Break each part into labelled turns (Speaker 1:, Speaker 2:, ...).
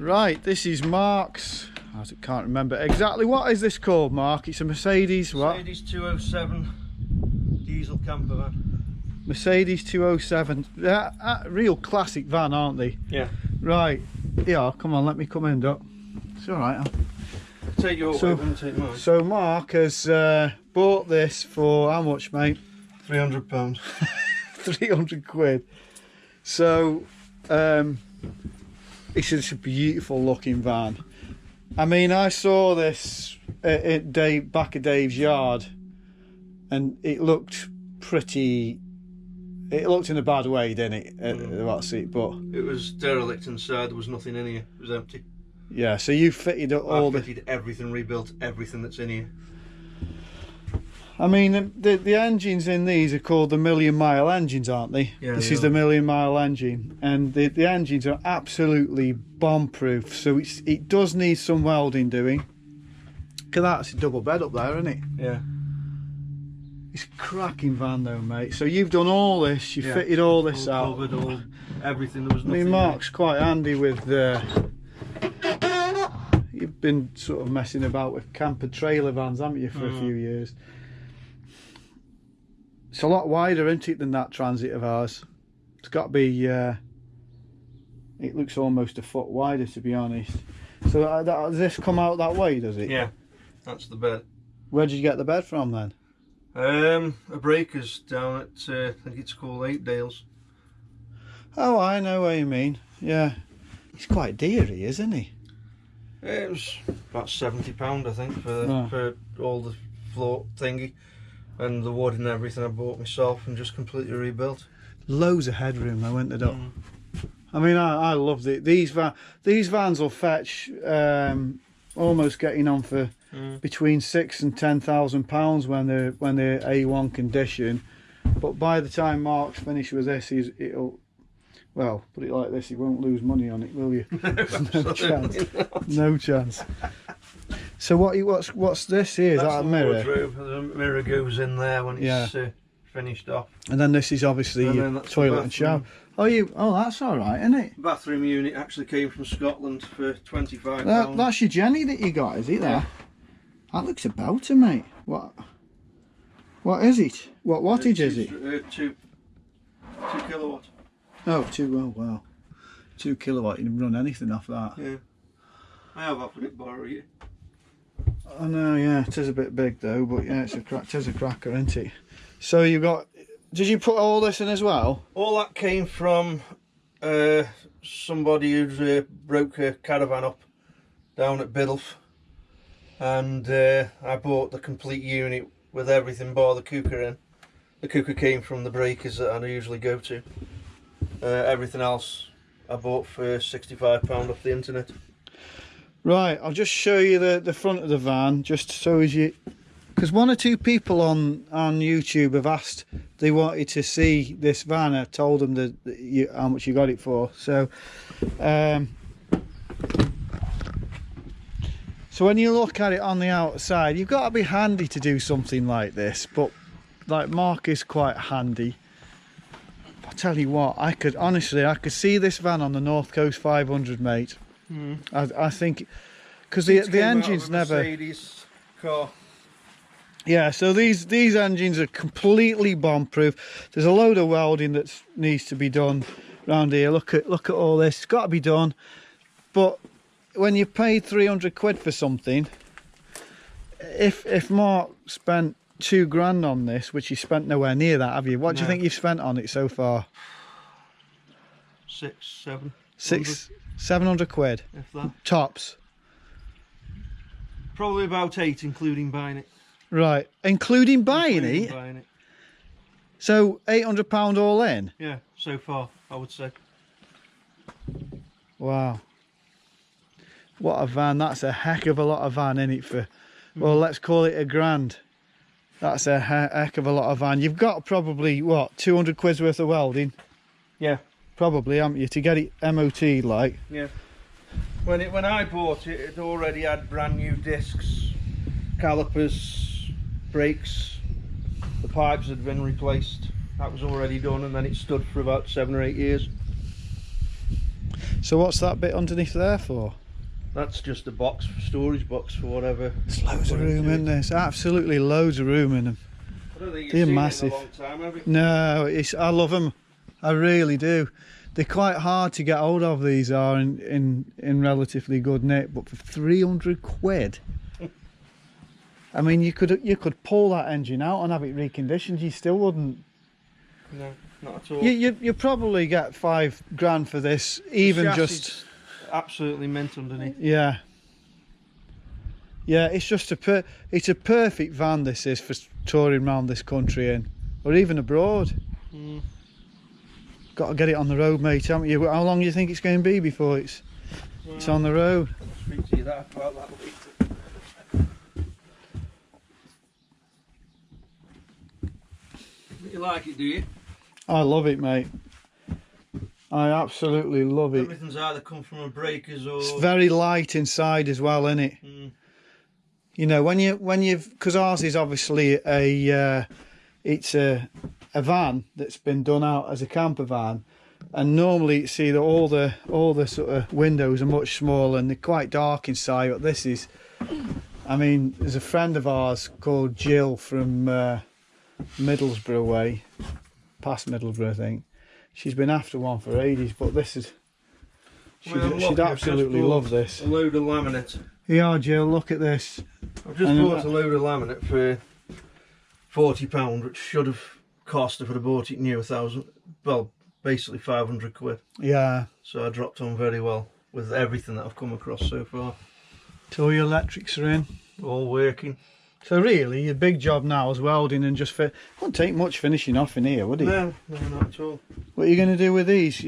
Speaker 1: Right, this is Mark's. I can't remember exactly. What is this called, Mark? It's a Mercedes, what?
Speaker 2: Mercedes 207 diesel camper van.
Speaker 1: Mercedes 207. Real classic van, aren't they?
Speaker 2: Yeah.
Speaker 1: Right. Yeah, come on, let me come in, Doc. It's alright.
Speaker 2: Take your way and take mine.
Speaker 1: So Mark has bought this for how much, mate?
Speaker 2: £300.
Speaker 1: 300 quid. So, it's just a beautiful looking van. I mean, I saw this back of Dave's yard, and it looked pretty. It looked in a bad way, didn't it? That's it. But
Speaker 2: it was derelict inside. There was nothing in here. It was empty.
Speaker 1: Yeah. So you fitted all
Speaker 2: fitted everything, rebuilt everything that's in here.
Speaker 1: I mean, the engines in these are called the million mile engines, aren't they?
Speaker 2: Yeah,
Speaker 1: this is the million mile engine, and the engines are absolutely bomb proof. So it does need some welding doing. Cause that's a double bed up there, isn't it?
Speaker 2: Yeah.
Speaker 1: It's a cracking van though, mate. So you've done all this, you fitted all this out.
Speaker 2: Covered everything. There was nothing.
Speaker 1: I mean, Mark's quite handy with. You've been sort of messing about with camper trailer vans, haven't you, for a few years? It's a lot wider, isn't it, than that Transit of ours? It's got to be. It looks almost a foot wider, to be honest. So does this come out that way, does it?
Speaker 2: Yeah, that's the bed.
Speaker 1: Where did you get the bed from then?
Speaker 2: A breaker's down at I think it's called Eight Dales.
Speaker 1: Oh, I know what you mean. Yeah, he's quite deary, isn't he?
Speaker 2: It was about £70, I think, for all the floor thingy and the wood and everything. I bought myself and just completely rebuilt. Loads
Speaker 1: of headroom. I went up. I mean, I love it. These vans will fetch almost getting on for between £6,000 and £10,000 when they're A1 condition. But by the time Mark's finished with this, it'll. Well, put it like this: you won't lose money on it, will you? No chance. No chance. So what's this here? Is that a mirror?
Speaker 2: Wardrobe. The mirror goes in there when it's finished off.
Speaker 1: And then this is obviously your toilet and shower. Oh, that's all right, isn't it?
Speaker 2: Bathroom unit actually came from Scotland for £25.
Speaker 1: That's your Jenny that you got, is it? There. That looks about to mate. What is it? What wattage is it?
Speaker 2: 2 kilowatt.
Speaker 1: Oh, wow. 2 kilowatt, you can run anything off that.
Speaker 2: Yeah. I have offered it, borrow you.
Speaker 1: I know, yeah, it is a bit big though, but yeah, it is a cracker, isn't it? So you got, did you put all this in as well?
Speaker 2: All that came from somebody who broke a caravan up down at Biddulph, and I bought the complete unit with everything bar the cooker in. The cooker came from the breakers that I usually go to. Everything else I bought for £65 off the internet.
Speaker 1: Right, I'll just show you the front of the van, just so as you, because one or two people on YouTube have asked, they wanted to see this van. I told them how much you got it for. So so when you look at it on the outside, you've got to be handy to do something like this, but like Mark is quite handy. I tell you what, I could see this van on the North Coast 500, mate. I think because the engine's never.
Speaker 2: Mercedes car.
Speaker 1: Yeah, so these engines are completely bomb proof. There's a load of welding that needs to be done around here. Look at all this. It's got to be done. But when you paid 300 quid for something, if Mark spent £2,000 on this, which you spent nowhere near that, have you? What do you think you've spent on it so far? 700 quid.
Speaker 2: If that.
Speaker 1: Tops.
Speaker 2: Probably about 8, including buying it.
Speaker 1: Right, including buying it? So £800 all in?
Speaker 2: Yeah, so far, I would say.
Speaker 1: Wow. What a van. That's a heck of a lot of van in it for, well, let's call it £1,000. That's a heck of a lot of van. You've got probably, what, 200 quid's worth of welding?
Speaker 2: Yeah.
Speaker 1: Probably, haven't you, to get it MOT'd like?
Speaker 2: Yeah. When I bought it, it already had brand new discs, calipers, brakes. The pipes had been replaced. That was already done, and then it stood for about 7 or 8 years.
Speaker 1: So what's that bit underneath there for?
Speaker 2: That's just a box, storage box for whatever.
Speaker 1: There's loads of room in this. Absolutely loads of room in them.
Speaker 2: I don't think
Speaker 1: They're
Speaker 2: you've seen
Speaker 1: massive.
Speaker 2: it in a long time, have you?
Speaker 1: No, I love them. I really do. They're quite hard to get hold of. These are in relatively good nick, but for 300 quid. I mean, you could pull that engine out and have it reconditioned. You still wouldn't.
Speaker 2: No, not at all.
Speaker 1: You probably get £5 for this, even just.
Speaker 2: Absolutely mint underneath.
Speaker 1: Yeah. Yeah, it's just it's a perfect van. This is for touring around this country in, or even abroad. Got to get it on the road, mate, haven't you? How long do you think it's going to be before it's on the road?
Speaker 2: I'll speak to you about that later. You like it, do you?
Speaker 1: I love it, mate. I absolutely love it.
Speaker 2: Everything's either come from a breakers or.
Speaker 1: It's very light inside as well, isn't it? You know, because ours is obviously it's a van that's been done out as a camper van, and normally you see that all the sort of windows are much smaller and they're quite dark inside. But this is, I mean, there's a friend of ours called Jill from Middlesbrough way, past Middlesbrough, I think. She's been after one for ages, but this is. She'd absolutely love this.
Speaker 2: A load of laminate.
Speaker 1: Yeah, Jill, look at this.
Speaker 2: I've just bought a load of laminate for £40, which should have cost, if I'd have bought it new, 1,000. Well, basically 500 quid.
Speaker 1: Yeah.
Speaker 2: So I dropped on very well with everything that I've come across so far.
Speaker 1: So all your electrics are in.
Speaker 2: All working.
Speaker 1: So really, your big job now is welding and just fit. Wouldn't take much finishing off in here, would it?
Speaker 2: No, not at all.
Speaker 1: What are you going to do with these?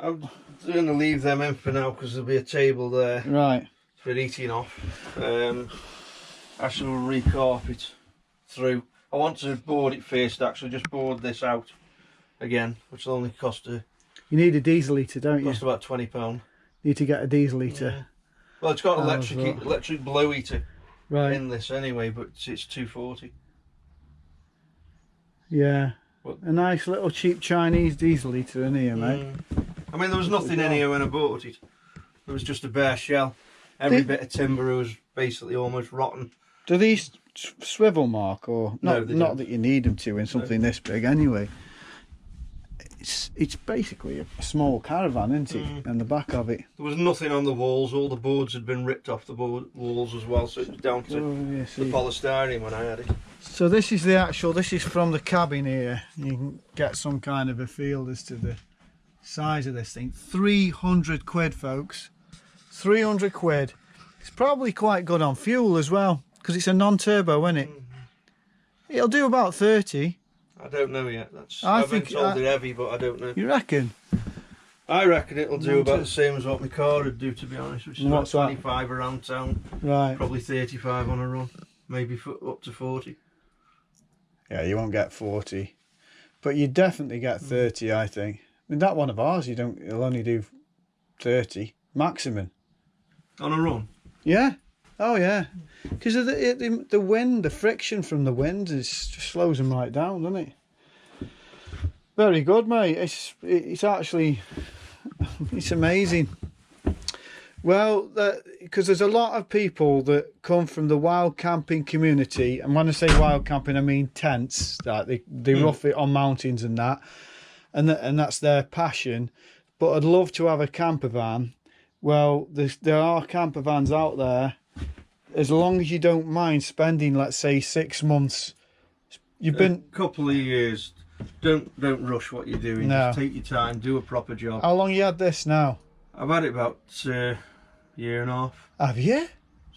Speaker 2: I'm going to leave them in for now because there'll be a table there.
Speaker 1: Right.
Speaker 2: For eating off. I shall recarpet through. I want to board it first, actually. Just board this out again, which will only cost
Speaker 1: You need a diesel heater, don't you?
Speaker 2: cost about £20.
Speaker 1: Need to get a diesel heater.
Speaker 2: Yeah. Well, it's got electric blow heater in this anyway, but it's £240.
Speaker 1: Yeah. A nice little cheap Chinese diesel heater in here, mate.
Speaker 2: I mean, there was nothing in here when I bought it. There was just a bare shell. Every bit of timber was basically almost rotten.
Speaker 1: Do these swivel, Mark, or not?
Speaker 2: No,
Speaker 1: not that you need them to in something this big, anyway. It's basically a small caravan, isn't it? And the back of it.
Speaker 2: There was nothing on the walls. All the boards had been ripped off the walls as well, so it was down to the polystyrene when I had it.
Speaker 1: So this is the actual. This is from the cabin here. You can get some kind of a feel as to the size of this thing. 300 quid, folks. 300 quid. It's probably quite good on fuel as well, because it's a non-turbo, isn't it? It'll do about 30.
Speaker 2: I don't know yet. I've been told they're heavy, but I don't know.
Speaker 1: You reckon?
Speaker 2: I reckon it'll do about the same as what my car would do, to be honest, which is about 25 around town.
Speaker 1: Right.
Speaker 2: Probably 35 on a run, maybe up to 40.
Speaker 1: Yeah, you won't get 40, but you definitely get 30, I think. I mean, that one of ours, it'll only do 30 maximum.
Speaker 2: On a run?
Speaker 1: Yeah. Oh yeah. Because of the wind, the friction from the wind just slows them right down, doesn't it? Very good, mate. It's actually, it's amazing. Well, because there's a lot of people that come from the wild camping community, and when I say wild camping, I mean tents. That they rough it on mountains and that, and that's their passion. But I'd love to have a camper van. Well, there are camper vans out there. As long as you don't mind spending, let's say, 6 months, a
Speaker 2: couple of years. Don't rush what you're doing.
Speaker 1: No.
Speaker 2: Just take your time, do a proper job.
Speaker 1: How long you had this now?
Speaker 2: I've had it about a year and a half.
Speaker 1: Have you?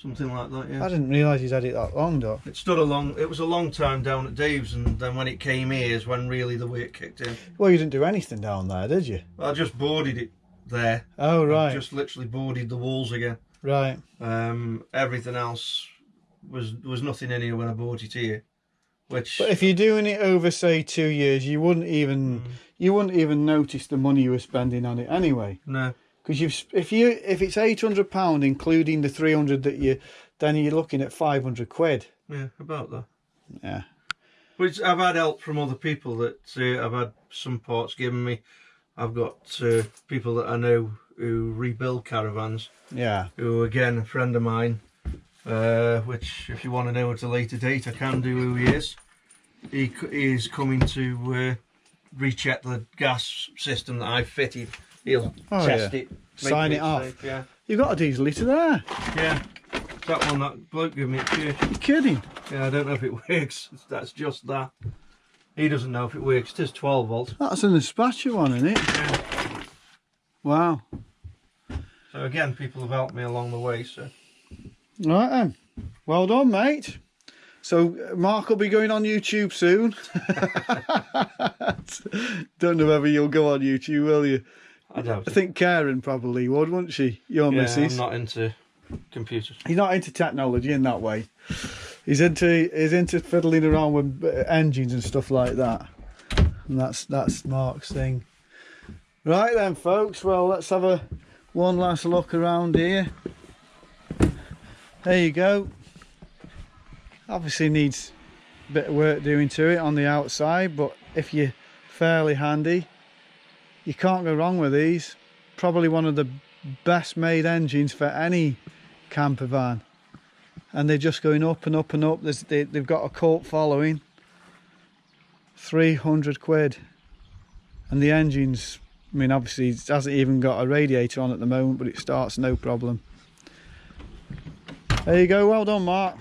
Speaker 2: Something like that, yeah.
Speaker 1: I didn't realise you'd had it that long, though.
Speaker 2: It was a long time down at Dave's, and then when it came here is when really the work kicked in.
Speaker 1: Well, you didn't do anything down there, did you?
Speaker 2: I just boarded it there.
Speaker 1: Oh, right.
Speaker 2: I just literally boarded the walls again.
Speaker 1: Right.
Speaker 2: Everything else was nothing in here when I bought it here. But
Speaker 1: if you're doing it over, say, 2 years, you wouldn't even notice the money you were spending on it anyway.
Speaker 2: No.
Speaker 1: Because if it's £800 including the 300 then you're looking at 500 quid.
Speaker 2: Yeah, about that.
Speaker 1: Yeah.
Speaker 2: Which I've had help from other people that I've had some parts given me. I've got people that I know who rebuild caravans.
Speaker 1: Yeah.
Speaker 2: Who, again, a friend of mine. Which, if you want to know at a later date, I can do who he is. He is coming to recheck the gas system that I fitted. He'll test it,
Speaker 1: sign it off.
Speaker 2: safe, yeah.
Speaker 1: You've got a diesel liter there.
Speaker 2: Yeah, that one that bloke gave me at church.
Speaker 1: You're kidding?
Speaker 2: Yeah, I don't know if it works. That's just that. He doesn't know if it works. It is 12 volt.
Speaker 1: That's an dispatcher one, isn't it?
Speaker 2: Yeah.
Speaker 1: Wow.
Speaker 2: So again, people have helped me along the way. So.
Speaker 1: Right then. Well done, mate. So Mark will be going on YouTube soon. Don't know whether you'll go on YouTube, will you?
Speaker 2: I doubt
Speaker 1: I think Karen probably would, wouldn't she? Your missus.
Speaker 2: I'm not into computers.
Speaker 1: He's not into technology in that way. He's into fiddling around with engines and stuff like that. And that's Mark's thing. Right then, folks. Well, let's have one last look around here. There you go. Obviously needs a bit of work doing to it on the outside, but if you're fairly handy, you can't go wrong with these. Probably one of the best made engines for any camper van, and they're just going up and up and up. They've got a cult following. 300 quid, and the engine's, I mean, obviously it hasn't even got a radiator on at the moment, but it starts no problem. There you go. Well done, Mark.